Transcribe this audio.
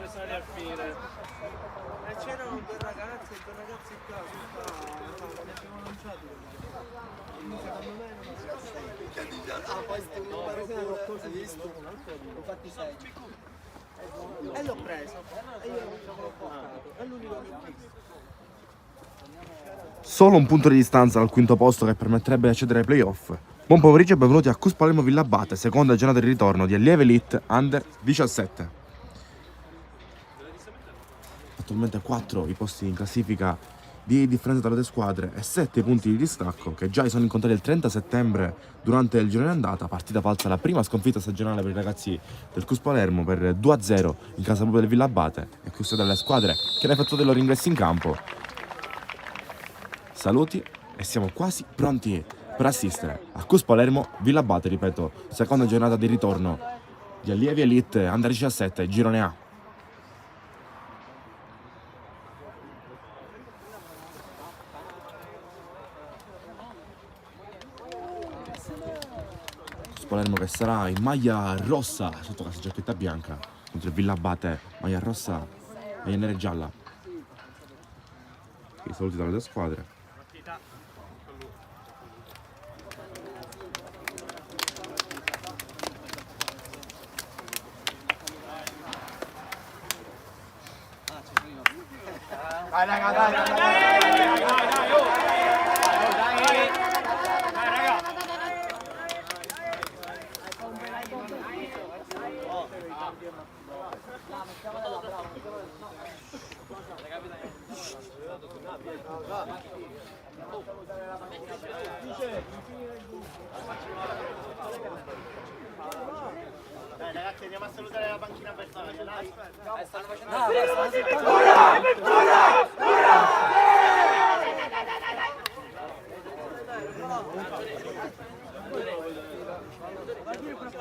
sale a finire. E c'erano due ragazzi qua, li abbiamo lanciati. Secondo me non poi sto numero hai visto? Ho fatti 6. E l'ho preso. E io non ci avevo portato. È l'unico che ho visto. Solo un punto di distanza dal quinto posto che permetterebbe di accedere ai playoff. Buon pomeriggio e benvenuti a Cus Palermo Villabate, seconda giornata di ritorno di Allieve Elite Under 17. Attualmente 4 i posti in classifica di differenza tra le due squadre e 7 punti di distacco che già sono incontrati il 30 settembre durante il girone andata, partita falsa la prima sconfitta stagionale per i ragazzi del Cus Palermo per 2-0 in casa propria del Villabate e queste dalle squadre che hanno effettuato i loro ingressi in campo. Saluti e siamo quasi pronti per assistere a Cus Palermo Villabate, ripeto, seconda giornata di ritorno di Allievi Elite Under 17 girone A. Palermo che sarà in maglia rossa sotto casa giacchetta bianca contro il Villabate maglia rossa e nera e gialla. I saluti dalle due squadre. Dai raga, dai. Dai ragazzi, andiamo a salutare la panchina avversaria, dai. Stanno facendo